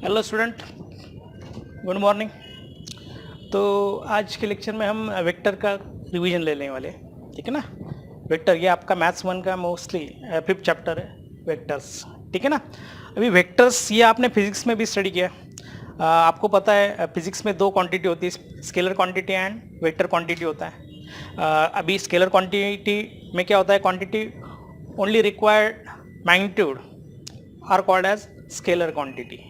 Hello student, good morning. तो आज के लेक्चर में हम वेक्टर का रिवीजन लेने वाले हैं, ठीक है ना। वेक्टर ये आपका मैथ्स 1 का मोस्टली 5th चैप्टर है, वेक्टर्स, ठीक है ना। अभी वेक्टर्स ये आपने फिजिक्स में भी स्टडी किया। आपको पता है फिजिक्स में दो क्वांटिटी होती है, scalar quantity and vector quantity होता है। अभी स्केलर क्वांटिटी में क्या होता है, quantity only required magnitude are called as scalar quantity,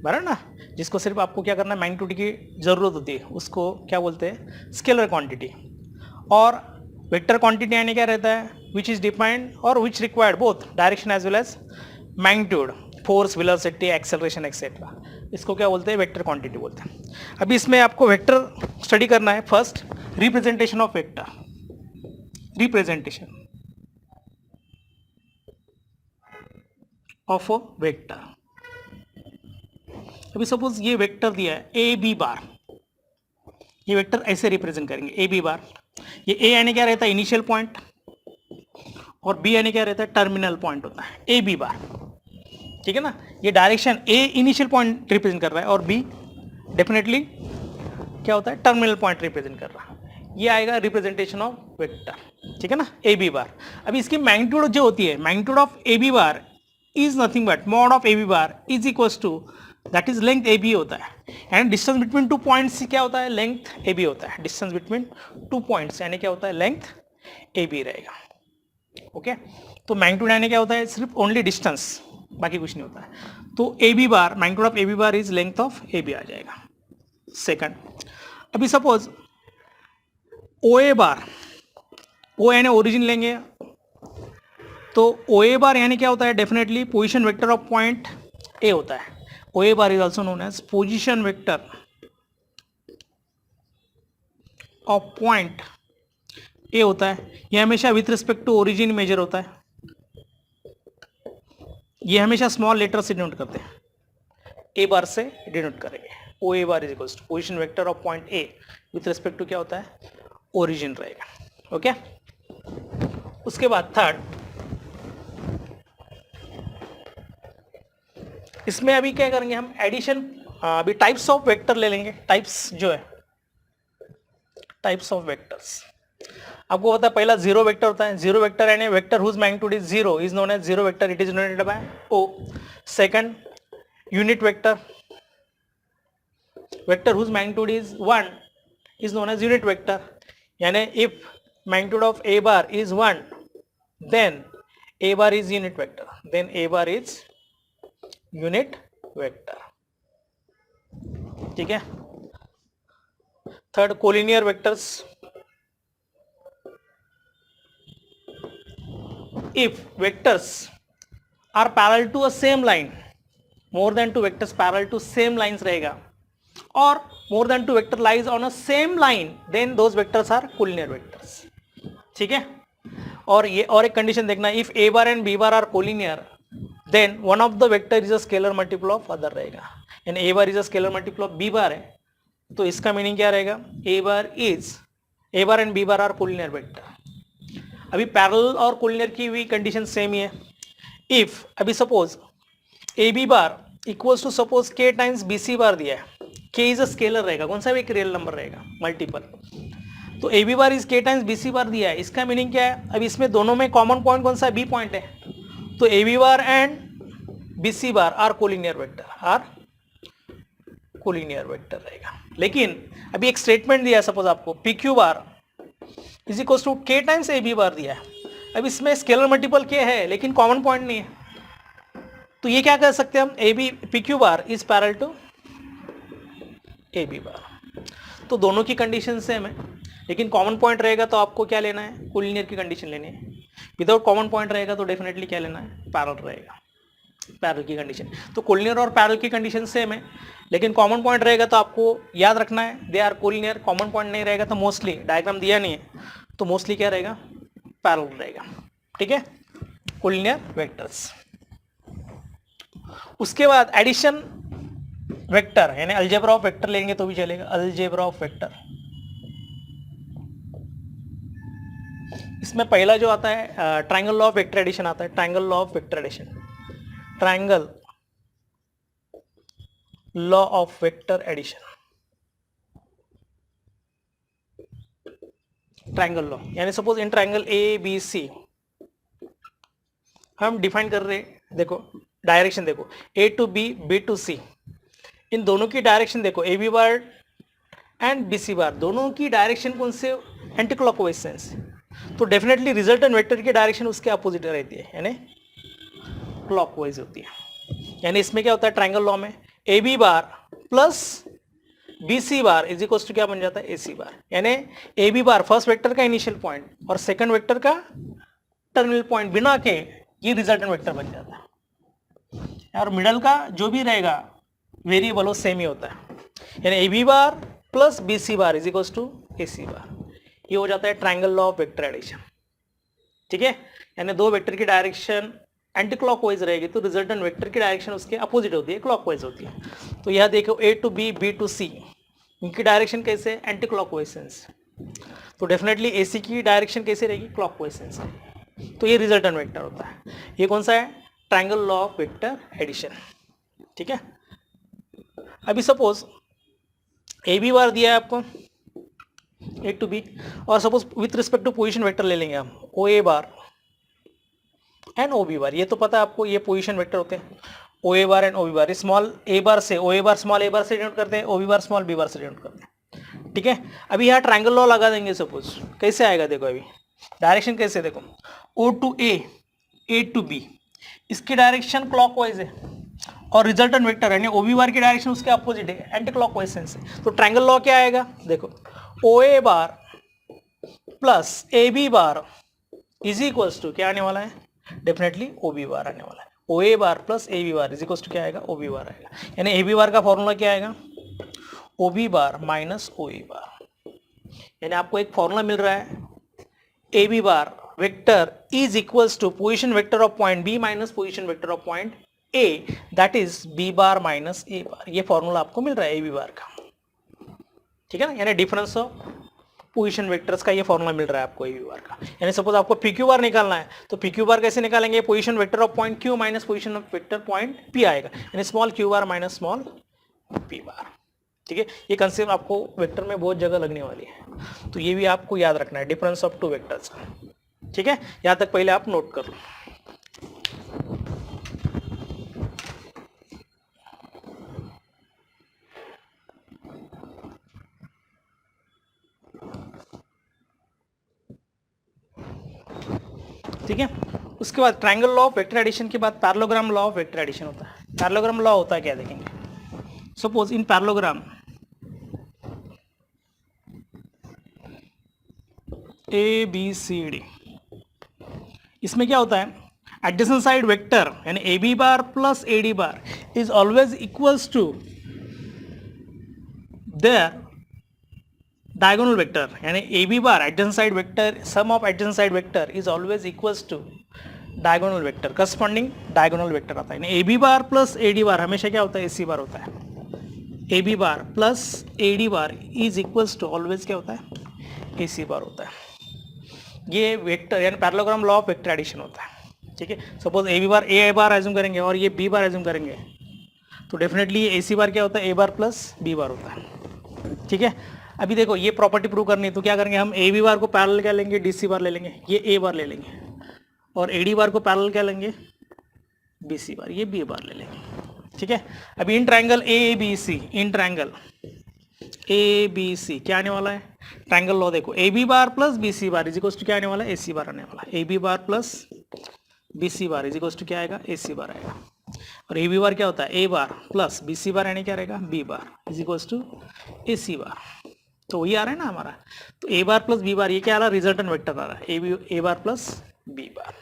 बराबर ना। जिसको सिर्फ आपको क्या करना है, मैग्नीट्यूड की जरूरत होती है, उसको क्या बोलते हैं, स्केलर क्वांटिटी। और वेक्टर क्वांटिटी यानी क्या रहता है, विच इज डिफाइंड और which required both direction as well as magnitude, force, velocity, acceleration etcetera. इसको क्या बोलते हैं, वेक्टर क्वांटिटी बोलते हैं। अभी इसमें आपको वेक्टर स्टडी करना है। First, representation of vector, representation of a vector. अभी सपोज ये वेक्टर दिया है ए बी बार, ये वेक्टर ऐसे रिप्रेजेंट करेंगे ए बी बार। ये ए यानी क्या रहता है, इनिशियल पॉइंट, और बी यानी क्या रहता है, टर्मिनल पॉइंट होता है ए बी बार, ठीक है ना। ये डायरेक्शन ए इनिशियल पॉइंट रिप्रेजेंट कर रहा है और बी डेफिनेटली क्या होता है, टर्मिनल पॉइंट रिप्रेजेंट कर रहा है। ये आएगा रिप्रेजेंटेशन ऑफ वेक्टर, ठीक है ना, ए बी बार। अभी इसकी मैग्नीट्यूड जो होती है, magnitude of A B bar is nothing but mod of A B bar is equals to, that is length A B होता है, and distance between two points क्या होता है, लेंथ ए बी होता है। डिस्टेंस बिटवीन टू पॉइंट्स यानी क्या होता है, लेंथ ए बी रहेगा, ओके। तो मैग्नीट्यूड यानी क्या होता है, सिर्फ ओनली डिस्टेंस, बाकी कुछ नहीं होता है। तो A B bar, magnitude of A B bar is length of A B आ जाएगा। सेकंड, अभी सपोज ओ ए बार, ओ यानी ओरिजिन लेंगे, तो ओ ए बार यानी क्या होता है, definitely position vector of point A होता है। O A bar is also known as position vector of point A होता है। ये हमेशा with respect to origin measure होता है। ये हमेशा स्मॉल लेटर से डिनोट करते हैं, ए बार से डिनोट करेंगे। O A bar is equals to position vector of point A with respect to क्या होता है, ओरिजिन रहेगा, ओके। उसके बाद थर्ड, इसमें अभी क्या करेंगे हम, एडिशन। अभी टाइप्स ऑफ वेक्टर ले लेंगे। टाइप्स जो है, टाइप्स ऑफ वेक्टर्स आपको पता है, पहला जीरो वेक्टर होता है। जीरो वेक्टर यानी vector whose magnitude is zero is known as zero vector, it is denoted by O. Second, unit vector, vector whose magnitude is one is known as unit vector, यानी if magnitude of A bar is one then A bar is unit vector, then A bar is unit vector, ठीक है। Third, collinear vectors, if vectors are parallel to a same line, more than two vectors parallel to same lines रहेगा, और more than two vector lies on a same line, then those vectors are collinear vectors, ठीक है। और ये और एक condition देखना, if a bar and b bar are collinear then one of the vector is a scalar multiple of other रहेगा, यानी a bar is a scalar multiple of b bar है, तो इसका मीनिंग क्या रहेगा, a bar and b bar are collinear vector। अभी parallel और collinear की भी कंडीशन सेम ही है। इफ अभी suppose A B bar equals to suppose K times B C bar दिया है, के इज अ स्केलर रहेगा, कौन सा भी एक रियल नंबर रहेगा, मल्टीपल। तो ए बी बार इज के टाइम्स बी सी बार दिया है, इसका मीनिंग क्या है, अब इसमें दोनों में कॉमन पॉइंट कौन सा है, बी पॉइंट है, तो A B bar and B C bar are collinear vector, are collinear vector रहेगा। लेकिन अभी एक स्टेटमेंट दिया है, सपोज आपको P Q bar is equal to K times A B bar दिया है। अब इसमें स्केलर मल्टीपल के है लेकिन कॉमन पॉइंट नहीं है, तो ये क्या कर सकते हैं हम, A B P Q bar is parallel to A B bar. तो दोनों की कंडीशन सेम है, लेकिन कॉमन पॉइंट रहेगा तो आपको क्या लेना है, कोलिनियर की कंडीशन लेनी है। विदाउट कॉमन पॉइंट रहेगा तो डेफिनेटली क्या लेना है, पैरेलल रहेगा, पैरेलल की कंडीशन। तो कोलिनियर और पैरेलल की कंडीशन सेम है, लेकिन कॉमन पॉइंट रहेगा तो आपको याद रखना है they are collinear. Common point नहीं रहेगा तो मोस्टली, डायग्राम दिया नहीं है तो मोस्टली क्या रहेगा, पैरेलल रहेगा, ठीक है, कोलिनियर वेक्टर्स। उसके बाद एडिशन वेक्टर यानी अलजेब्रा ऑफ वेक्टर लेंगे तो भी चलेगा, अलजेब्रा ऑफ वेक्टर। इसमें पहला जो आता है triangle law of vector addition आता है, triangle law of vector addition. Triangle law of vector addition, triangle law, यानी suppose in triangle A B C हम डिफाइन कर रहे हैं, देखो डायरेक्शन देखो A to B, B to C, इन दोनों की डायरेक्शन देखो A B bar and B C bar, दोनों की डायरेक्शन कौन से, एंटी क्लॉकवाइज सेंस, तो डेफिनेटली रिजल्टेंट वेक्टर की डायरेक्शन उसके अपोजिट रहती है, यानी क्लॉकवाइज होती है। यानी इसमें क्या होता है ट्रायंगल लॉ में, A B bar plus B C bar is equal to क्या बन जाता है, ए सी बार, यानी A B bar first vector का इनिशियल पॉइंट और सेकंड वेक्टर का टर्मिनल पॉइंट बिना के ये रिजल्टेंट वेक्टर बन जाता है। और मिडल का जो भी रहेगा वेरिएबल वो सेम ही होता है, यानी A B bar plus B C bar is equal to A C bar, ये हो जाता है triangle law of vector addition. ठीक है, यानी दो वेक्टर की डायरेक्शन एंटी क्लॉकवाइज रहेगी तो रिजल्टेंट वेक्टर की डायरेक्शन उसके अपोजिट होती है, क्लॉकवाइज होती है। तो यह देखो A to B, B to सी, इनकी डायरेक्शन कैसे, एंटी क्लॉकवाइज सेंस, तो डेफिनेटली ए सी की डायरेक्शन कैसे रहेगी, क्लॉकवाइज सेंस रहेगी, तो ये रिजल्टेंट वेक्टर होता है। ये कौन सा है, triangle law of vector addition. ठीक है, अभी सपोज ए बी बार दिया है आपको ए टू बी, और suppose with respect to position vector ले लेंगे हम ओ A bar and O B bar, ये तो पता है आपको ये पोजीशन वेक्टर होते हैं O A bar and O B bar, small A bar से O A bar small A bar से डिनोट करते हैं, O B bar small B bar से डिनोट करते हैं। ठीक है, अभी यहाँ ट्रायंगल लॉ लगा देंगे, सपोज कैसे आएगा देखो, अभी डायरेक्शन कैसे देखो, O to A to B, इसकी डायरेक्शन क्लॉकवाइज है और रिजल्टेंट वेक्टर यानी ओ बी बार की डायरेक्शन उसके अपोजिट है, एंटी क्लॉकवाइज सेंस है, तो ट्रायंगल लॉ क्या आएगा देखो, O A bar plus A B bar is equals to क्या आने वाला है, डेफिनेटली ओ बी बार आने वाला है, O A bar plus A B bar is equals to क्या आएगा, ओ बी बार आएगा, यानी ए बी बार का फॉर्मूला क्या आएगा, O B bar minus O A बार, यानी आपको एक फॉर्मूला मिल रहा है A B bar vector is equals to position vector of point B minus position vector of point A, that is B bar minus A bar, ये formula आपको मिल रहा है ए बी बार का। ठीक है ना, यानी डिफरेंस ऑफ पोजीशन वेक्टर्स का ये फॉर्मूला मिल रहा है आपको ए बी बार का। यानी सपोज आपको पी क्यू बार निकालना है तो पी क्यू बार कैसे निकालेंगे, position vector of point Q minus position of vector point P आएगा, यानी small Q bar minus small P बार। ठीक है, ये कंसेप्ट आपको वेक्टर में बहुत जगह लगने वाली है, तो ये भी आपको याद रखना है, डिफरेंस ऑफ टू वेक्टर्स। ठीक है, यहाँ तक पहले आप नोट कर लो। ठीक है, उसके बाद triangle law of vector addition के बाद parallelogram law of vector addition होता है। पैरेललोग्राम लॉ होता है क्या देखेंगे, suppose in parallelogram A B C D, इसमें क्या होता है, एडजेसेंट साइड वेक्टर यानी A B bar plus A D bar is always equals to their diagonal vector, यानी A B bar adjacent side vector sum of adjacent side vector is always equals to diagonal vector, corresponding diagonal vector आता है। यानी A B bar plus A D bar हमेशा क्या होता है, A C bar होता है, A B bar plus A D bar is equals to always क्या होता है, ए सी बार होता है। ये वेक्टर यानी parallelogram law of vector addition होता है। ठीक है, suppose A B bar A bar assume करेंगे और ये बी बार एज्यूम करेंगे तो डेफिनेटली ए सी बार क्या होता है, A bar plus B bar होता है। ठीक है, अभी देखो ये प्रॉपर्टी प्रूव करनी है तो क्या करेंगे, हम ए बी बार को पैरेलल क्या लेंगे, डी सी बार ले लेंगे, ये ए बार ले लेंगे, और ए डी बार को पैरेलल क्या लेंगे, बी सी बार, ये बी बार ले लेंगे। ठीक है, अभी in triangle A B C, in triangle A B C क्या आने वाला है, ट्रायंगल लॉ देखो A B bar plus B C bar is equals to क्या आने वाला है, ए सी बार आने वाला है, A B bar plus B C bar is equals to क्या आएगा, ए सी बार आएगा, और ए बी बार क्या होता है, A bar plus B C bar यानी क्या रहेगा, B bar is equals to A C bar, तो वही आ रहा है ना हमारा, तो ए बार प्लस बी बार ये क्या आ रहा है, रिजल्टेंट वेक्टर आ रहा है ए बार प्लस बी बार।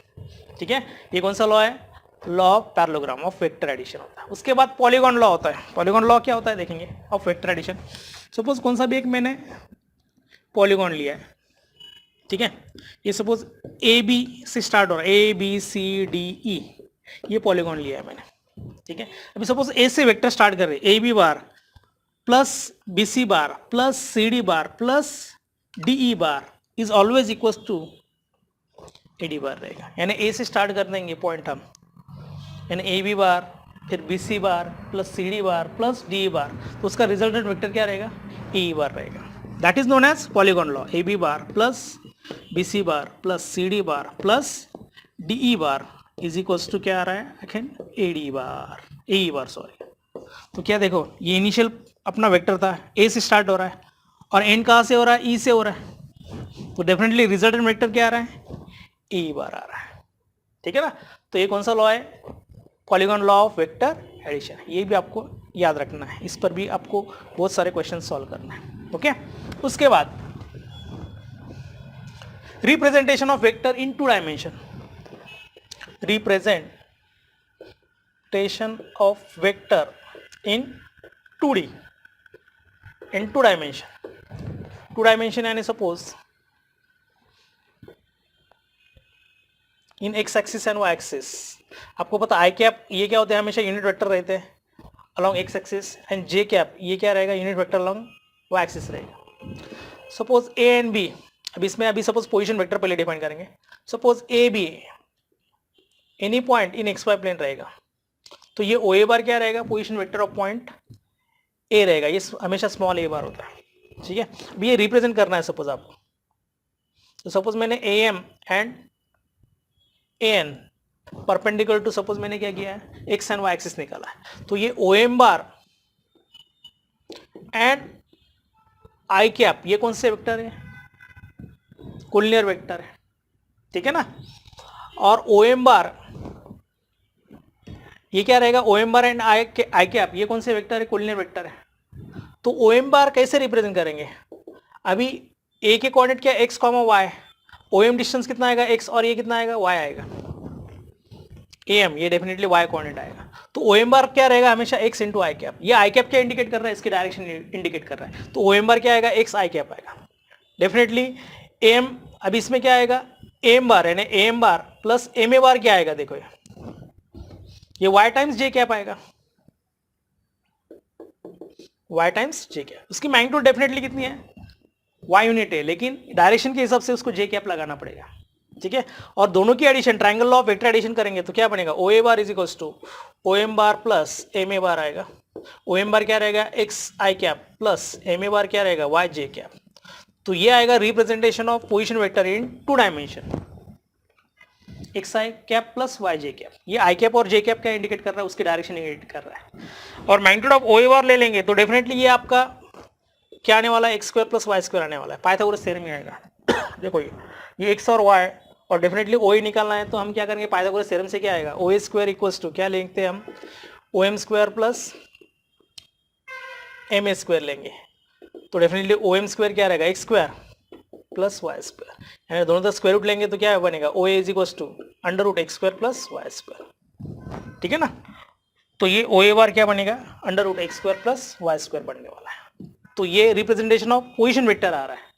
ठीक है, ये कौन सा लॉ है, law of parallelogram of vector addition होता है। उसके बाद पॉलीगॉन लॉ होता है। पॉलीगॉन लॉ क्या होता है देखेंगे, ऑफ वेक्टर एडिशन। सपोज कौन सा भी एक मैंने पॉलीगॉन लिया है, ठीक है, ये सपोज ए बी से स्टार्ट हो रहा है, A B C D E, ये पॉलीगॉन लिया है मैंने। ठीक है, अभी सपोज ए से वेक्टर स्टार्ट कर रहे हैं, A B bar plus B C bar plus C D bar plus D E bar is always equals to A D bar रहेगा, यानी ए से स्टार्ट कर देंगे पॉइंट हम, यानी ए बी बार फिर B C bar plus C D bar plus D bar, तो उसका रिजल्टेंट वेक्टर क्या रहेगा, ई बार रहेगा. That is known as polygon law. A B bar plus B C bar plus C D bar plus D E bar is equals to क्या आ रहा है again, A D bar, A E bar sorry. तो क्या देखो, ये initial अपना vector था, ए से स्टार्ट हो रहा है और एंड कहाँ से हो रहा है, ई से हो रहा है, तो डेफिनेटली रिजल्टेंट वेक्टर क्या आ रहा है, ए बार आ रहा है. ठीक है ना. तो ये कौन सा लॉ है, polygon law of vector addition. ये भी आपको याद रखना है, इस पर भी आपको बहुत सारे क्वेश्चन सॉल्व करना है. ओके. उसके बाद representation of vector in 2 dimension. Representation of vector in 2D, in 2 dimension. 2 dimension यानी suppose in x axis and y axis. आपको पता आई कैप ये क्या होते हैं, हमेशा यूनिट वेक्टर रहते हैं along x axis, and j cap ये क्या रहेगा, unit vector along y axis रहेगा. सपोज a एंड b, अब इसमें अभी सपोज पोजीशन वेक्टर पहले डिफाइन करेंगे. Suppose a b any point in xy plane रहेगा, तो ये ओ ए बार क्या रहेगा, position vector of point A रहेगा. ये हमेशा स्मॉल ए बार होता है. ठीक है. अभी ये रिप्रेजेंट करना है सपोज आपको. तो सपोज मैंने A M and A N perpendicular to, suppose मैंने क्या किया है, एक्स एंड वाई एक्सिस निकाला है. तो ये O M bar and I cap ये कौन से वेक्टर है, कोलिनियर वेक्टर है. ठीक है ना. और ओ एम बार ये क्या रहेगा, O M bar and I cap ये कौन से वेक्टर है, कोलिनियर वेक्टर है. तो ओ एम बार कैसे रिप्रेजेंट करेंगे, अभी ए के कोऑर्डिनेट क्या है, X comma Y, O M distance कितना आएगा एक्स और ये कितना आएगा वाई आएगा. ए एम ये डेफिनेटली वाई कोऑर्डिनेट आएगा. तो ओ एम बार क्या रहेगा, हमेशा एक्स इंटू आई कैप. ये आई कैप क्या इंडिकेट कर रहा है, इसकी डायरेक्शन इंडिकेट कर रहा है. तो ओ एम बार क्या आएगा, एक्स आई कैप आएगा डेफिनेटली. ए एम अभी इसमें क्या आएगा, ए एम बार यानी A M bar plus M A bar क्या आएगा, देखो ये y टाइम्स j कैप आएगा, y टाइम्स j कैप. उसकी मैग्नीट्यूड डेफिनेटली कितनी है, y यूनिट है, लेकिन डायरेक्शन के हिसाब से उसको j कैप लगाना पड़ेगा. ठीक है. और दोनों की addition, triangle law of vector addition करेंगे तो क्या बनेगा, O A bar is equals to O M bar plus M A bar आएगा. ओ एम बार क्या रहेगा, X I cap plus M A bar क्या रहेगा, वाई जे कैप. तो ये आएगा representation of position vector in 2 dimension, X I cap plus Y J cap. ये I cap और जे कैप क्या इंडिकेट कर रहा है, उसकी डायरेक्शन इंडिकेट कर रहा है. और मैग्नीट्यूड ऑफ ओ ए बार ले लेंगे तो डेफिनेटली ये आपका क्या आने वाला है, X square plus Y square आने वाला है. पाइथागोरस थ्योरम में आएगा. देखो ये एक्स और वाई और डेफिनेटली ओ ए निकालना है, तो हम क्या करेंगे, पाइथागोरस थ्योरम से क्या आएगा, O A square equals to क्या लेंगे हम, O M square plus M A square लेंगे. तो डेफिनेटली ओ एम स्क्वायर क्या रहेगा, x square plus Y square, यानी दोनों तरफ स्क्वायर रूट लेंगे तो क्या बनेगा, O A is equals to under root x square plus Y square. ठीक है ना. तो ये ओ ए बार क्या बनेगा, under root x square plus Y square बनने वाला है. तो ये रिप्रेजेंटेशन ऑफ पोजीशन वेक्टर आ रहा है.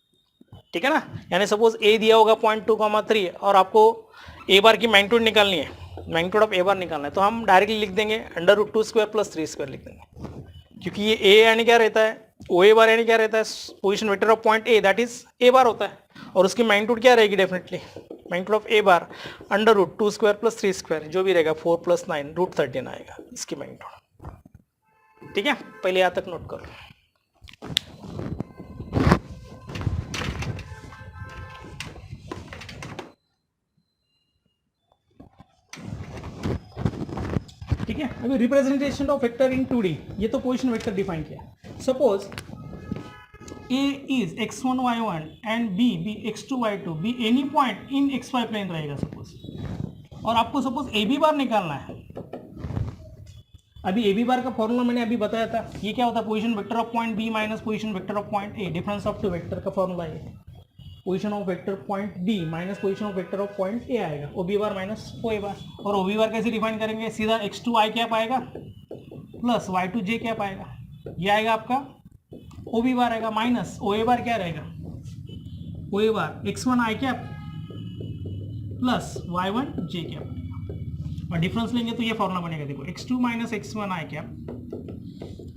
ठीक है ना. यानी सपोज ए दिया होगा 0.2,3 और आपको ए बार की मैग्नीट्यूड निकालनी है, मैग्नीट्यूड ऑफ ए बार निकालना है, तो हम डायरेक्टली लिख देंगे under root 2 square plus 3 square लिख देंगे. क्योंकि ये ए यानी क्या रहता है, ओ ए बार यानी क्या रहता है, position vector of point A that is A bar होता है. और उसकी मैग्नीट्यूड क्या रहेगी, definitely magnitude of A bar under root 2 square plus 3 square जो भी रहेगा 4 + 9 √13 आएगा इसकी मैग्नीट्यूड. ठीक है. पहले यहाँ तक नोट करो. ठीक है. अभी representation of vector in 2D, ये तो पोजीशन वेक्टर डिफाइन किया. Suppose A is x1 y1 and B x2 y2 B any point in xy plane रहेगा सपोज, और आपको सपोज ए बी बार निकालना है. अभी ए बी बार का फॉर्मूला मैंने अभी बताया था, ये क्या होता है, position vector of point B minus position vector of point A, difference of 2 vector का फॉर्मूला है. Position of vector point B minus position of vector of point A आएगा, O B bar minus O A bar. और ओ B बार कैसे define करेंगे, सीधा x2 आई cap आएगा plus y2 जे cap आएगा. ये आएगा आपका ओ बी बार आएगा माइनस ओ ए बार क्या रहेगा, O A bar x1 i cap plus y1 j cap. और डिफरेंस लेंगे तो ये फॉर्मूला बनेगा, देखो x2 minus x1 i cap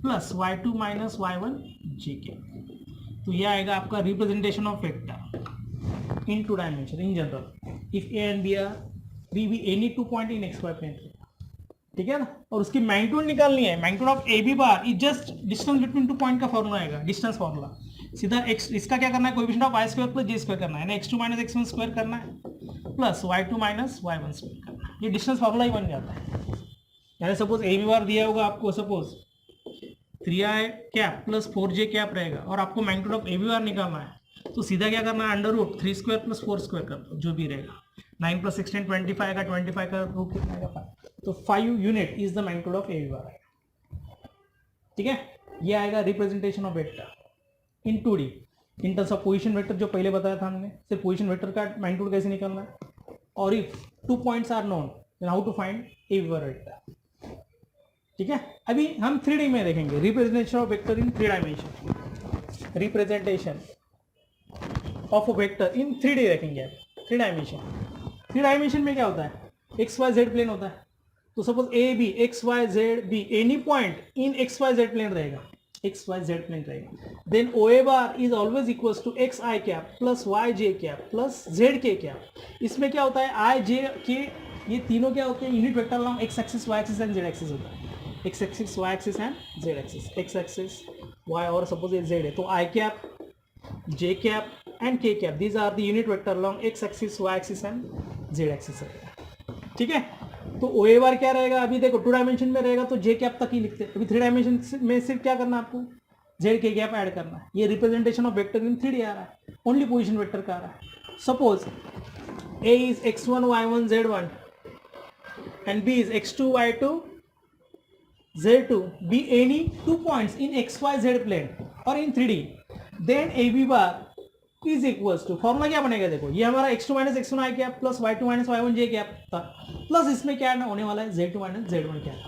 plus y2 minus y1 j cap. तो ये आएगा आपका representation of vector in 2 dimension in general if A and B are be any 2 point in xy plane. ठीक है ना, और उसकी मैग्नीट्यूड निकालनी है। Magnitude of A B bar is just distance between 2 point का फॉर्मूला आएगा, डिस्टेंस फॉर्मूला। सीधा एक्स, इसका क्या करना है, coefficient of I square plus J square करना है, x2 माइनस x1 स्क्वायर करना है plus y2 minus y1 square करना है। ये डिस्टेंस फॉर्मूला ही बन जाता है। यानी सपोज ए बी बार दिया होगा आपको, suppose 3i cap plus 4j cap रहेगा, और आपको magnitude of A B bar निकालना है, तो सीधा क्या करना है, under root 3 square plus 4 square कर दो, जो भी रहेगा। 9 प्लस 16 25 का, 25 का रूट कितना आएगा 5, तो 5 unit is the magnitude of A B bar आएगा। ठीक है, ये आएगा representation of vector in 2D in terms of position vector, जो पहले बताया था हमने। सिर्फ पोजीशन वेक्टर का मैग्नीट्यूड कैसे निकालना है, और if 2 points are known then how to find A B bar vector. ठीक है, अभी हम 3D में देखेंगे representation of vector in 3 dimension. Representation of a vector in 3D देखेंगे, 3 डायमेंशन। 3 डायमेंशन में क्या होता है, एक्स वाई जेड प्लेन होता है। तो suppose A B X Y Z B, any point in X Y Z plane रहेगा, X Y Z plane रहेगा, then O A bar is always equals to X I cap plus Y J cap plus Z K cap. इसमें क्या होता है, आई जे के ये तीनों क्या होते हैं, unit vector along X axis Y axis and Z axis होता है। X axis Y axis and Z axis, X axis Y और सपोज ये जेड है, तो I cap J cap and K cap, these are the unit vector along X axis Y axis and Z axis रहेगा। ठीक है, तो ओ A bar क्या रहेगा, अभी देखो 2 डायमेंशन में रहेगा तो जे कैप तक ही लिखते हैं, अभी 3 डायमेंशन में सिर्फ क्या करना है आपको, जेड के कैप ऐड करना है। ये representation of vector in 3D आ रहा है, ओनली पोजीशन वेक्टर का आ रहा है। Suppose A is x1 y1 z1 and b is x2 y2 z2, be any 2 points in xyz plane और in 3D, then A B bar is equals to, formula क्या बनेगा देखो, ये हमारा x2 minus x1 i cap plus y2 minus y1 j cap था, plus इसमें क्या होने वाला है, z2 माइनस z1 कैप,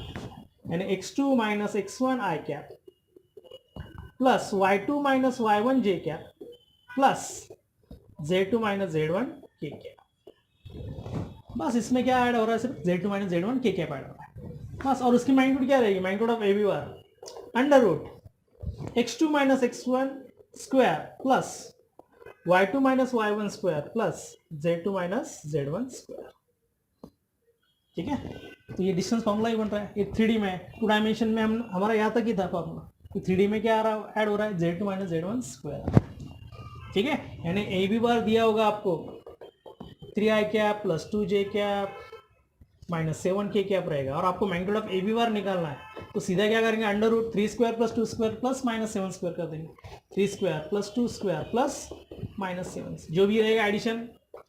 यानी x2 minus x1 i cap plus y2 minus y1 j cap plus z2 minus z1 k cap. बस इसमें क्या ऐड हो रहा है, सिर्फ z2 minus z1 k cap add हो रहा है बस। और उसकी मैग्नीट्यूड क्या रहेगी, magnitude of A B bar under root x2 minus x1 square plus y2 minus y1 square plus z2 minus z1 square. ठीक है, तो ये डिस्टेंस फॉर्मूला ही बन रहा है। ये 3D में, 2 डायमेंशन में हम हमारा यहाँ तक ही था फॉर्मूला, तो 3D में क्या आ रहा है, ऐड हो रहा है z2 माइनस z1 स्क्वायर। ठीक है, यानी ए बी बार दिया होगा आपको 3i cap plus 2j cap minus 7k cap रहेगा, और आपको magnitude of A B bar निकालना है, तो सीधा क्या करेंगे, under root 3 square plus 2 square plus minus 7 square कर देंगे, 3 square plus 2 square plus minus 7, जो भी रहेगा एडिशन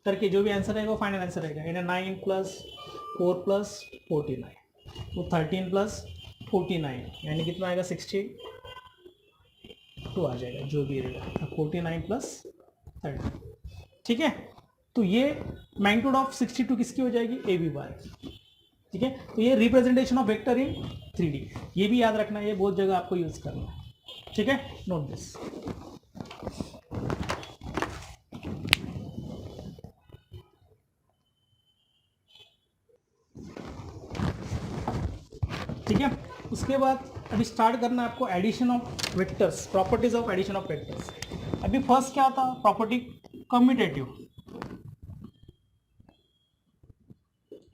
करके जो भी आंसर रहेगा वो फाइनल आंसर रहेगा। यानी 9 प्लस 4 प्लस 49, तो 13 प्लस 49 यानी कितना आएगा, 62 आ जाएगा, जो भी रहेगा 49 प्लस 30। ठीक है, तो ये मैग्नीट्यूड ऑफ 62 किसकी हो जाएगी, ए बी बार। ठीक है, तो ये representation of vector in 3D, ये भी याद रखना है, ये बहुत जगह आपको यूज करना है। ठीक है, नोट दिस। ठीक है, उसके बाद अभी स्टार्ट करना है आपको addition of vectors, properties of addition of vectors. अभी फर्स्ट क्या था, प्रॉपर्टी कम्यूटेटिव,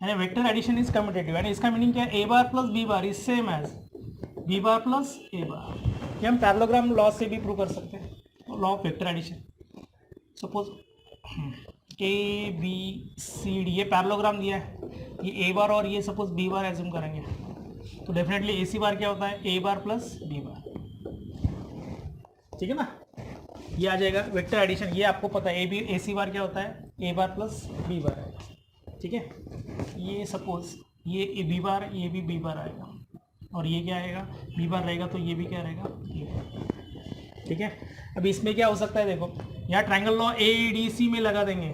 यानी वेक्टर एडिशन इज कम्यूटेटिव, यानी इसका मीनिंग क्या है, A bar plus B bar is same as B bar plus A bar. ये हम पैरेललोग्राम लॉ से भी प्रूव कर सकते हैं, law of vector addition. Suppose A B C D, ये पैरेललोग्राम दिया है, ये ए बार और ये सपोज बी बार एज्यूम करेंगे, तो डेफिनेटली ए सी बार क्या होता है, ए बार प्लस बी बार। ठीक है ना, ये आ जाएगा वेक्टर एडिशन, ये आपको पता है, ए सी बार क्या होता है, A bar plus B bar आएगा। ठीक है, ये सपोज ये ए बी बार, ये भी बी बार आएगा, और ये क्या आएगा, बी बार रहेगा, तो ये भी क्या रहेगा, ए बार। ठीक है, अभी इसमें क्या हो सकता है, देखो यहाँ triangle law A D C में लगा देंगे,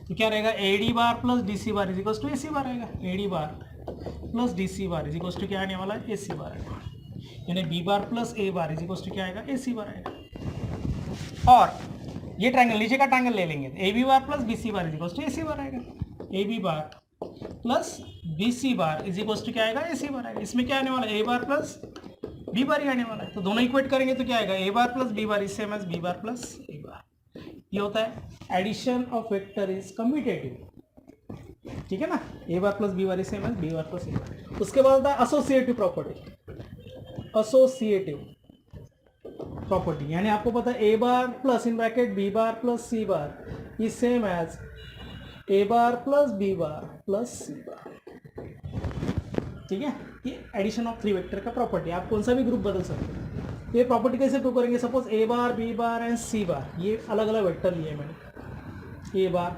तो क्या रहेगा, A D bar plus D C bar is equals to A C bar आएगा, A D bar plus D C bar is equals to क्या आने वाला है, ए सी बार आएगा, यानी B bar plus A bar is equals to क्या आएगा, A C bar आएगा। और ये ट्रायंगल, नीचे का ट्रायंगल ले लेंगे, A B bar plus B C bar is equals to A C bar आएगा, A B bar plus B C bar is equals to क्या आएगा, ए सी बार आएगा। इसमें क्या आने वाला है, ए बार प्लस बी बार ही आने वाला है, तो दोनों इक्वेट करेंगे तो क्या आएगा, A bar plus B bar is same as B bar plus A bar. ये होता है addition of vector is commutative. ठीक है ना, A bar plus B bar same as B bar plus A bar. उसके बाद आता है एसोसिएटिव प्रॉपर्टी। एसोसिएटिव प्रॉपर्टी यानी आपको पता है A bar plus in bracket B bar plus C bar is same as A bar plus B bar plus C bar. ठीक है, ये एडिशन ऑफ थ्री वेक्टर का प्रॉपर्टी, आप कौन सा भी ग्रुप बदल सकते हैं। ये प्रॉपर्टी कैसे प्रूव करेंगे, suppose A bar B bar and C bar, ये अलग अलग वेक्टर लिए मैंने, ए बार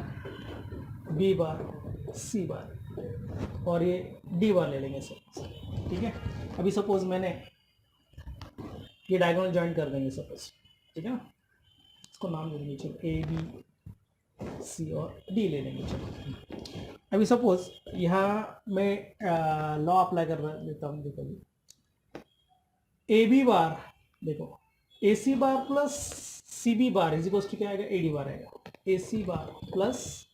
बी बार सी बार और ये डी बार ले लेंगे सपोज। ठीक है, अभी सपोज मैंने ये डायगोनल जॉइन कर देंगे सपोज। ठीक है ना, इसको नाम दे देंगे चलो ए बी सी और डी ले लेंगे चलो। अभी सपोज यहाँ मैं लॉ अप्लाई कर देता हूँ। देखो ए बी बार, देखो A C bar plus C B bar is equal to क्या आएगा, ए डी बार आएगा। A C bar plus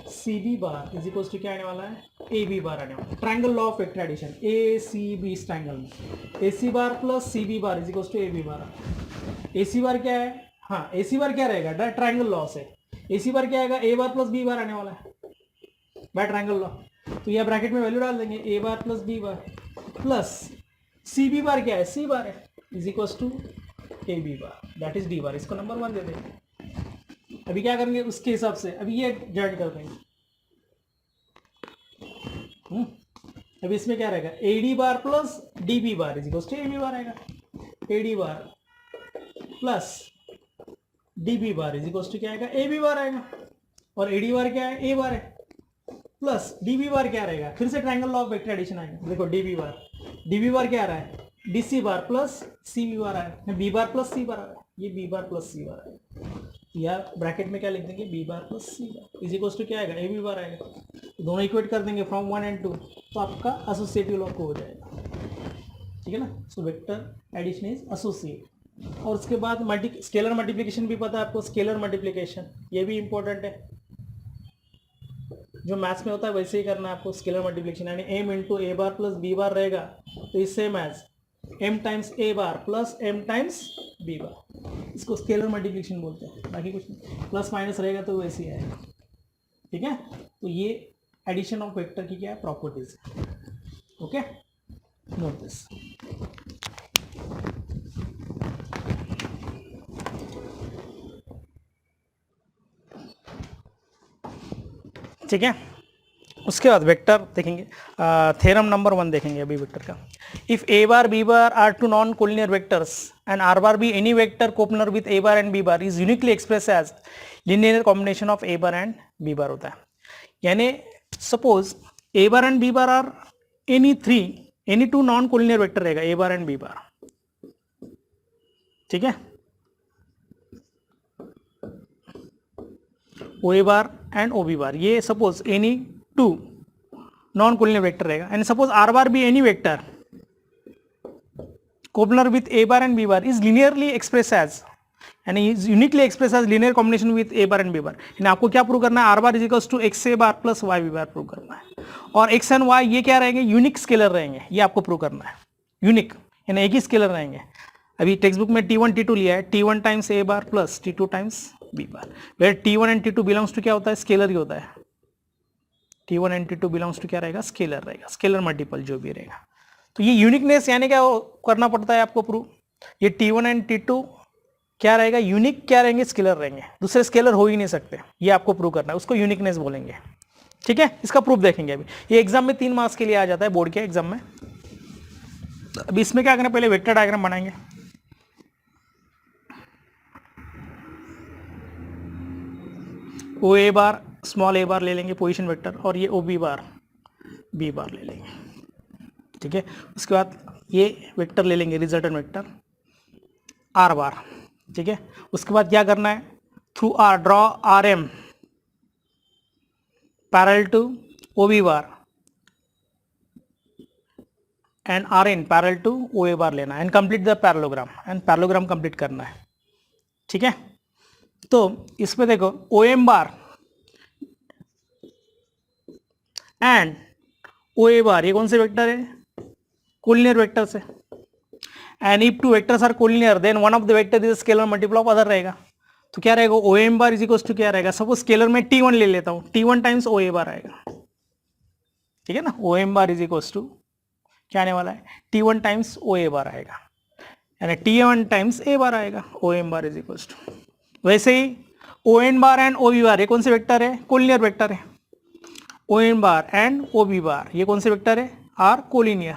C B bar is equal to क्या आने वाला है, ए बी बार आने वाला है। Triangle law of vector addition, A C B इस ट्राइंगल में A C bar plus C B bar is equal to A B bar. A C bar क्या है, हाँ ए सी बार क्या रहेगा, ट्राइंगल लॉ से ए सी बार क्या आएगा, ए बार प्लस बी बार आने वाला है बाय ट्राइंगल लॉ। तो यह ब्रैकेट में वैल्यू डाल देंगे, A bar plus B bar plus C B bar क्या है, सी बार है is equal to A B bar that is D bar. इसको नंबर 1 दे देंगे। अभी क्या करेंगे उसके हिसाब से, अभी ये ज्वाइन कर देंगे। अभी इसमें क्या रहेगा, A D bar plus D B bar is equal to A B bar आएगा। A D bar plus D B bar is equal to क्या आएगा, ए बी बार आएगा। और ए डी बार क्या है, ए बार है प्लस डी बी बार क्या रहेगा, फिर से triangle law of vector addition आएगा। देखो डी बी बार क्या आ रहा है, D C bar plus C B bar आया, B bar plus C bar आ रहा है, ये B bar plus C bar आएगा। या ब्रैकेट में क्या लिख देंगे, B bar plus C bar is equal to क्या आएगा, ए बी बार आएगा। तो दोनों इक्वेट कर देंगे फ्रॉम 1 and 2, तो आपका एसोसिएटिव लॉ हो जाएगा। ठीक है ना, so vector addition is associate. और उसके बाद स्केलर मल्टीप्लिकेशन भी पता है आपको, स्केलर मल्टीप्लिकेशन ये भी इंपॉर्टेंट है, जो मैथ्स में होता है वैसे ही करना है आपको। स्केलर मल्टीप्लिकेशन यानी M into A bar plus B bar रहेगा तो is same as M times A bar plus M times B bar. इसको स्केलर मल्टीप्लिकेशन बोलते हैं, बाकी कुछ नहीं। प्लस माइनस रहेगा तो वैसे ही आएगा। ठीक है, तो ये एडिशन ऑफ वेक्टर की क्या है, प्रॉपर्टीज। Okay, note this. ठीक है, उसके बाद वेक्टर देखेंगे, थ्योरम नंबर 1 देखेंगे अभी वेक्टर का। If A bar B bar are two non collinear vectors and R bar be any vector coplanar with A bar and B bar is uniquely express as linear combination of A bar and B bar होता है। यानी suppose A bar and B bar are any two non collinear vector रहेगा, A bar and B बार। ठीक है, O A bar and O B bar, ये suppose any two non collinear vector रहेगा। And suppose R bar be any vector coplanar with A bar and B bar is linearly express as, यानी is uniquely express as linear combination with A bar and B bar. यानी आपको क्या prove करना है, R bar is equals to x A bar plus Y B bar prove करना है। और x and Y ये क्या रहेंगे, यूनिक स्केलर रहेंगे, ये आपको प्रूव करना है। यूनिक यानी एक ही स्केलर रहेंगे। अभी टेक्स्ट बुक में T1 T2 लिया है, T1 times A bar plus T2 times B bar, where T1 and T2 belongs to क्या होता है, स्केलर ही होता है। T1 and T2 belongs to क्या रहेगा, स्केलर रहेगा, स्केलर मल्टीपल जो भी रहेगा। तो ये यूनिकनेस यानी क्या करना पड़ता है आपको प्रूव, ये T1 एंड T2 क्या रहेगा, यूनिक क्या रहेंगे, स्केलर रहेंगे, दूसरे स्केलर हो ही नहीं सकते, ये आपको प्रूव करना है, उसको यूनिकनेस बोलेंगे। ठीक है, इसका प्रूफ देखेंगे अभी। ये एग्जाम में 3 मार्क्स के लिए आ जाता है, बोर्ड के एग्जाम में। अभी इसमें क्या करना, पहले वेक्टर डायग्राम बनाएंगे। ओ ए बार स्मॉल ए बार ले लेंगे पोजीशन वेक्टर, और ये ओ बी बार बी बार ले लेंगे। ठीक है, उसके बाद ये वेक्टर ले लेंगे रिजल्टेंट वेक्टर आर बार। ठीक है, उसके बाद क्या करना है, through R draw R M parallel to O B bar and R N parallel to O A bar लेना है and complete the parallelogram, and parallelogram complete करना है। ठीक है, तो इसमें देखो O M bar and O A bar ये कौन से वेक्टर है, कोलिनियर वेक्टर से। And if two vectors are collinear then one of the vector is scalar multiple of other रहेगा। तो क्या रहेगा, O M bar is equal to क्या रहेगा, सपोज स्केलर में T1 ले लेता हूँ, T1 times O A bar आएगा। ठीक है ना, O M bar is equal to क्या आने वाला है, T1 times O A bar आएगा, यानी T1 टाइम्स ए बार आएगा, O M bar is equal to. वैसे ही O N bar and O B bar ये कौन से वेक्टर है, कोलिनियर वेक्टर है। O N bar and O B bar ये कौन से वेक्टर है, आर कोलिनियर।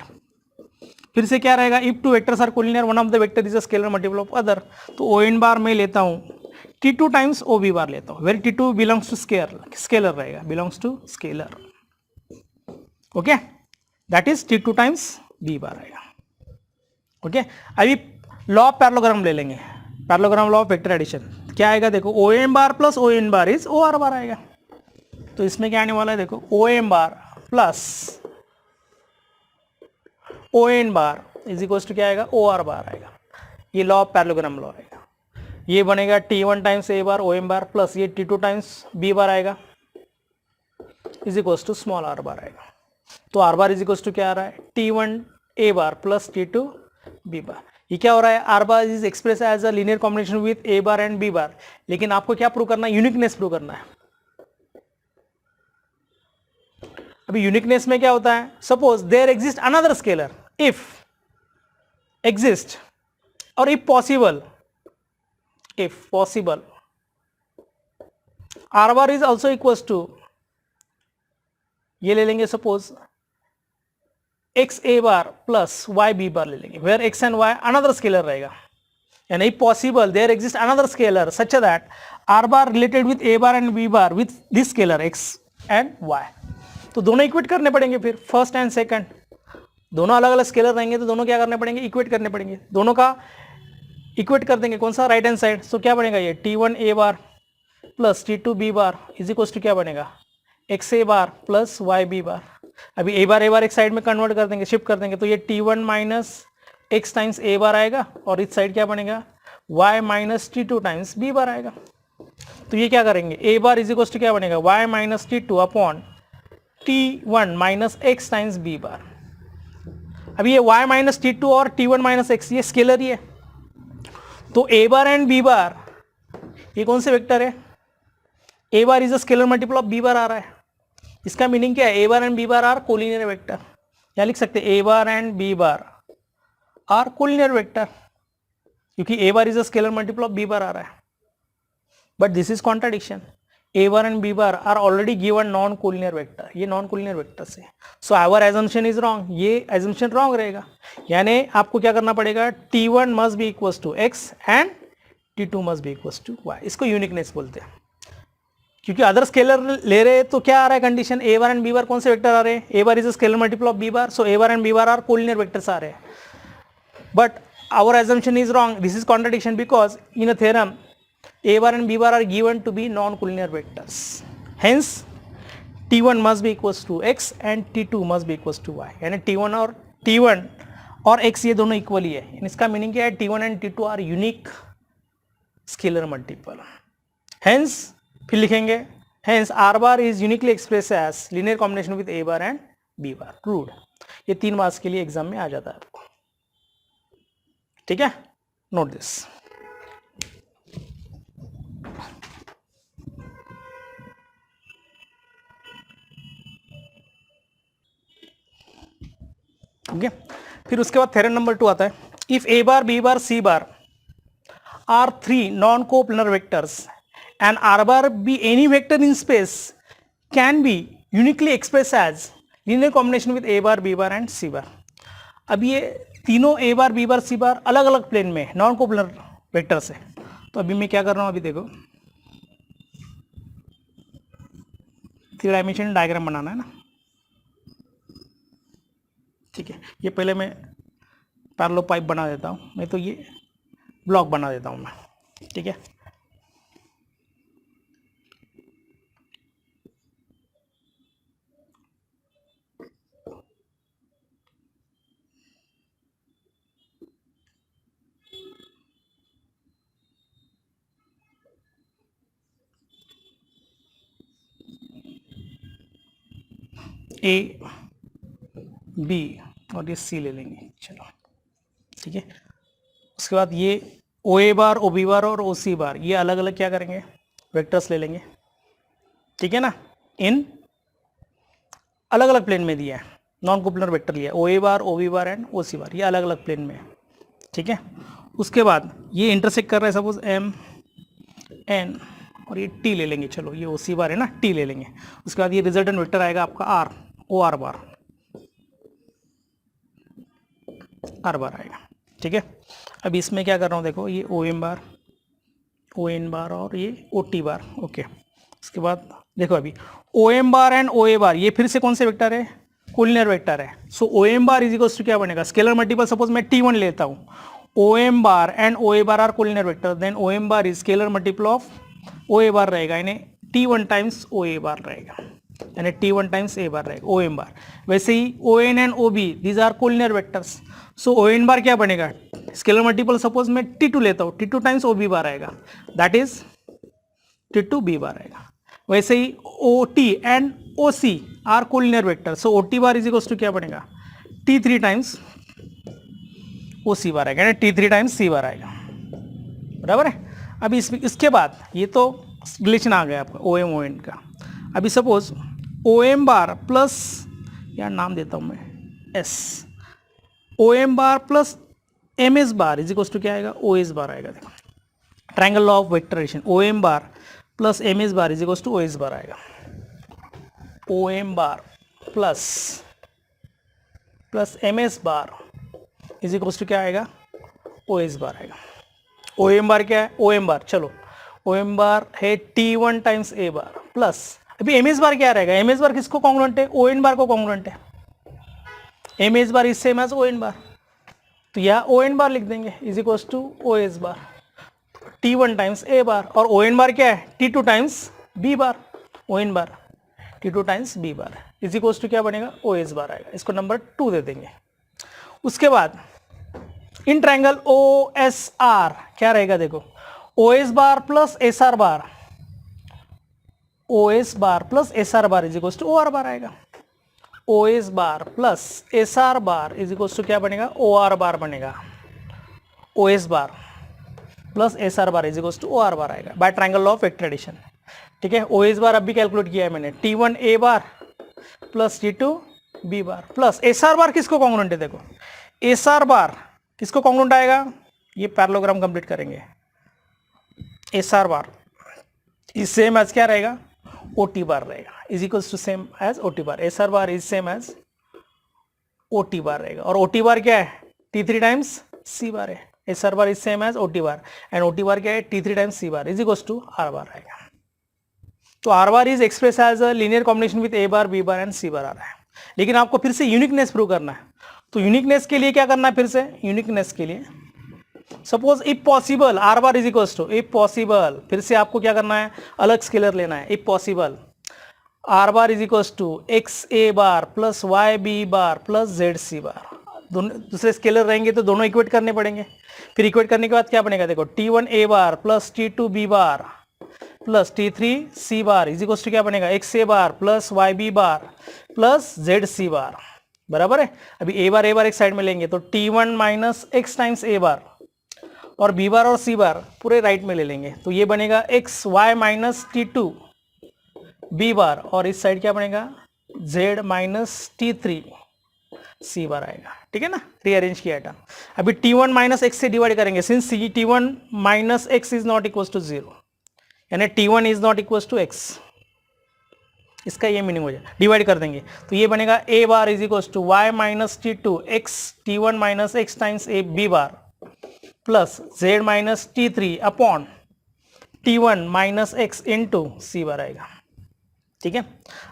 फिर से क्या रहेगा, if two vectors are collinear one of the vector is a scalar multiple of other, तो ओ एन बार में लेता हूँ T2 times O B bar लेता हूँ, where T2 belongs to scalar रहेगा, belongs to scalar, okay, that is T2 times B bar आएगा, okay. अभी law of parallelogram ले लेंगे, parallelogram law of vector addition क्या आएगा, देखो O M bar plus O N bar is O R bar आएगा। तो इसमें क्या आने वाला है, देखो O M bar plus O N bar is equal to क्या आएगा, ओ आर बार आएगा। ये लॉ ऑफ पैरेललोग्राम लॉ आएगा, ये बनेगा T1 times A bar O M bar plus ये T2 टाइम्स बी बार आएगा is equal to small R bar आएगा। तो R bar is equal to क्या आ रहा है, T1 A bar plus T2 B bar. ये क्या हो रहा है, R bar is express as a linear combination with A bar and B bar. लेकिन आपको क्या प्रूव करना है, यूनिकनेस प्रूव करना है। अभी यूनिकनेस में क्या होता है, suppose there exist another scalar, if exist और if possible R bar is also equal to, ये ले लेंगे suppose x A bar plus Y B bar ले लेंगे, where x and y another scalar रहेगा, यानी if possible there exist another scalar such that R bar related with A bar and B bar with this scalar x and y. तो दोनों equate करने पड़ेंगे, फिर first and second दोनों अलग अलग स्केलर रहेंगे, तो दोनों क्या करने पड़ेंगे, इक्वेट करने पड़ेंगे। दोनों का इक्वेट कर देंगे, कौन सा, राइट हैंड साइड। तो क्या बनेगा, ये T1 A bar plus T2 B bar is equal to क्या बनेगा, X A bar plus Y B bar. अभी ए बार एक साइड में कन्वर्ट कर देंगे, शिफ्ट कर देंगे, तो ये T1 minus X times A bar आएगा और इस साइड क्या बनेगा, y minus T2 times B bar आएगा। तो ये क्या करेंगे, A bar is equal to क्या बनेगा, y minus T2 upon T1 minus X times B bar. अभी ये y माइनस T2 और T1 माइनस एक्स ये स्केलर ही है, तो ए बार एंड बी बार ये कौन से वेक्टर है, A bar is a scalar multiple of B bar आ रहा है। इसका मीनिंग क्या है, A bar and B bar are collinear vector, या लिख सकते हैं A bar and B bar are collinear vector, क्योंकि A bar is a scalar multiple of B bar आ रहा है। But this is contradiction, A bar and B bar are already given non collinear vector, ये non collinear vector से, so our assumption is wrong, ये assumption wrong रहेगा। यानी आपको क्या करना पड़ेगा, T1 must be equal to X and T2 must be equal to Y. इसको यूनिकनेस बोलते हैं, क्योंकि अदर स्केलर ले रहे हैं तो क्या आ रहा है condition, A bar and B bar कौन से वेक्टर आ रहे हैं, A bar is a scalar multiple of B bar, so A bar and B bar are collinear vectors आ रहे हैं। But our assumption is wrong, this is contradiction, because in a theorem a bar and b bar are given to be non-collinear vectors, hence T1 must be equals to x and T2 must be equals to y, यानी T1 और x ये दोनों equal ही है। इसका meaning क्या है, T1 and T2 are unique scalar multiple, hence फिर लिखेंगे hence r bar is uniquely expressed as linear combination with a bar and b bar, proved। ये 3 मार्क्स के लिए एग्जाम में आ जाता है आपको, ठीक है, नोट दिस। ओके, फिर उसके बाद थ्योरम नंबर 2 आता है, if A bar B bar C bar are 3 non coplanar vectors and R bar be any vector in space can be uniquely express as linear combination with A bar B bar and C bar. अब ये तीनों ए bar B bar C बार अलग अलग plane में non coplanar vectors है। तो अभी मैं क्या कर रहा हूँ, अभी देखो 3 डायमेंशन डायग्राम बनाना है ना, ठीक है। ये पहले मैं पैरेलल पाइप बना देता हूँ, नहीं तो ये ब्लॉक बना देता हूँ मैं, ठीक है। ए बी और ये सी ले लेंगे, चलो ठीक है। उसके बाद ये O A bar O B bar और ओ सी बार ये अलग अलग क्या करेंगे, वेक्टर्स ले लेंगे, ठीक है ना, इन अलग अलग प्लेन में दिया है, नॉन कोप्लनर वेक्टर लिया, ओ A bar, O B bar and O C bar, ये अलग अलग प्लेन में है, ठीक है। उसके बाद ये इंटरसेक्ट कर रहा है सपोज एम एन और ये टी ले लेंगे, चलो ये ओ सी बार है ना, टी ले लेंगे। उसके बाद ये रिजल्टेंट वेक्टर आएगा आपका R, O R bar, R bar आएगा, ठीक है। अब इसमें क्या कर रहा हूँ देखो, ये ओ एम बार, ओ एन बार और ये ओ टी बार, ओके। उसके बाद देखो अभी ओ M bar and O A bar, ये फिर से कौन से वेक्टर है, कोलिनियर वेक्टर है। So O M bar is equals to क्या बनेगा, स्केलर मल्टीपल, सपोज मैं टी वन लेता हूँ, O M bar and O A bar are collinear vector, then O M bar is scalar multiple of O A bar रहेगा, यानी T one times O A bar रहेगा, यानी T one times A bar रहेगा, O M bar. वैसे ही O N and O B these are collinear vectors, so O N bar क्या बनेगा, scalar multiple suppose मैं टी टू लेता हूँ, T two times O B bar आएगा, that is T two B bar आएगा। वैसे ही O T and O C are collinear vector, so O T bar is equals to क्या बनेगा, T three times O C bar आएगा, यानी T three times C bar आएगा, बराबर है। अभी इसके बाद ये तो रिलेशन आ गया आपका ओ एम ओ एन का। अभी suppose O M bar plus, यार नाम देता हूँ मैं S, O M bar plus M S bar is equals to क्या आएगा, ओ एस बार आएगा। देखो triangle law of vector addition, O M bar plus M S bar is equals to O S bar आएगा, O M bar plus M S bar is equals to क्या आएगा, O S bar आएगा। O M bar क्या है, ओ M बार, चलो ओ M बार है T one times A bar plus, अभी M S बार क्या रहेगा, एम एस बार किसको कॉन्ग्रुएंट है, ओ एन बार को कॉन्ग्रुएंट है, M S bar is same as O N bar, तो यह ओ एन बार लिख देंगे is equals to O S bar, T one times A bar, और ओ एन बार क्या है, T two times B bar, O N bar T two times B bar is equals to क्या बनेगा, O S bar आएगा, इसको number 2 दे देंगे। उसके बाद in triangle O S R क्या रहेगा, देखो O S bar plus S R bar, O S bar plus S R bar is equals to O R bar आएगा, O S bar plus S R bar is equals to क्या बनेगा, O R bar बनेगा, O S bar plus S R bar is equals to O R bar आएगा by triangle law of vector addition, ठीक है। ओ S बार अब भी calculate किया है मैंने, T one A bar plus T two B bar plus S R bar किसको congruent है, देखो एस आर बार किसको कॉन्ग्रुएंट आएगा, ये पैरेललोग्राम कंप्लीट करेंगे, S R bar is same as क्या रहेगा, ओ टी बार रहेगा is equals to same as O T bar, S R bar is same as O T bar रहेगा, और O T bar क्या है, T three times C bar है, S R bar is same as O T bar and O T bar क्या है, T three times C bar is equals to R bar आएगा। तो R bar is express as a linear combination with A bar B bar and C bar आ रहा है, लेकिन आपको फिर से यूनिकनेस प्रूव करना है, तो यूनिकनेस के लिए क्या करना है, फिर से यूनिकनेस के लिए suppose if possible R bar is equals to, if possible फिर से आपको क्या करना है, अलग स्केलर लेना है, if possible R bar is equals to x A bar plus Y B bar plus Z C bar, दोनों दूसरे स्केलर रहेंगे तो दोनों इक्वेट करने पड़ेंगे, फिर इक्वेट करने के बाद क्या बनेगा, देखो T one A bar plus T two B bar plus T three C bar is equals to क्या बनेगा, X A bar plus Y B bar plus Z C bar, बराबर है। अभी ए बार एक साइड में लेंगे तो T one minus X times A bar, और बी बार और सी बार पूरे राइट में ले लेंगे तो ये बनेगा X Y minus T two B bar, और इस साइड क्या बनेगा, Z minus T three C bar आएगा, ठीक है ना, रीअरेंज किया था। अभी टी वन माइनस एक्स से डिवाइड करेंगे, since T one minus X is not equal to zero, यानी T one is not equal to X, इसका ये मीनिंग हो जाए, डिवाइड कर देंगे तो ये बनेगा A bar is equal to Y minus T two X T one minus X times A B bar plus Z minus T three upon T one minus X into C bar आएगा, ठीक है।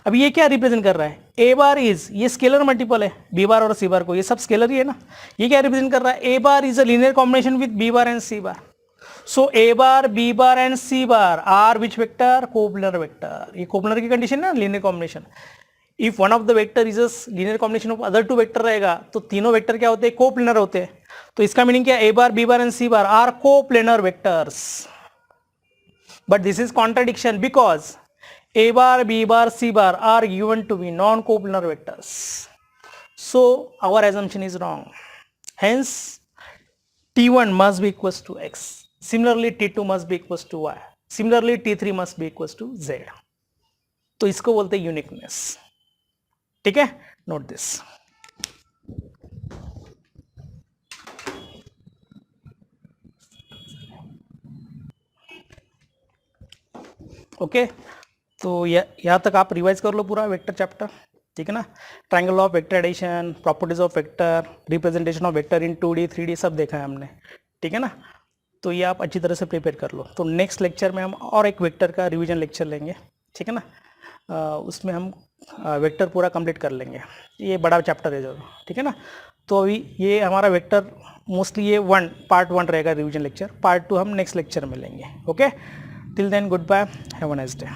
अब ये क्या represent कर रहा है, A bar is, ये स्केलर मल्टीपल है बी बार और सी बार को, ये सब स्केलर ही है ना, ये क्या रिप्रेजेंट कर रहा है, A bar is a linear combination with B bar and C bar, so A bar B bar and C bar are which vector, coplanar vector, ये कोप्लनर की कंडीशन है ना, linear combination, if one of the vector is a linear combination of other two vector रहेगा तो तीनों vector क्या होते हैं, कोप्लनर होते हैं, तो इसका मीनिंग क्या, A bar B bar and C bar are coplanar vectors, but this is contradiction because A bar, B bar, C bar are given to be non-coplanar vectors. So our assumption is wrong. Hence T1 must be equals to X. Similarly T2 must be equals to Y. Similarly T3 must be equals to Z. तो इसको बोलते हैं uniqueness, ठीक है, note this. Okay, तो यहाँ तक आप रिवाइज कर लो पूरा वेक्टर चैप्टर, ठीक है ना। Triangle of vector addition, properties of vector, representation of vector in 2D 3D सब देखा है हमने, ठीक है ना। तो ये आप अच्छी तरह से प्रिपेयर कर लो। तो नेक्स्ट लेक्चर में हम और एक वेक्टर का रिवीजन लेक्चर लेंगे, ठीक है ना। उसमें हम वेक्टर पूरा कंप्लीट कर लेंगे, ये बड़ा चैप्टर है जो, ठीक है ना। तो अभी ये हमारा वेक्टर मोस्टली ये पार्ट 1 रहेगा रिवीजन लेक्चर, पार्ट 2 हम नेक्स्ट लेक्चर में लेंगे। Okay, till then goodbye, have a nice day.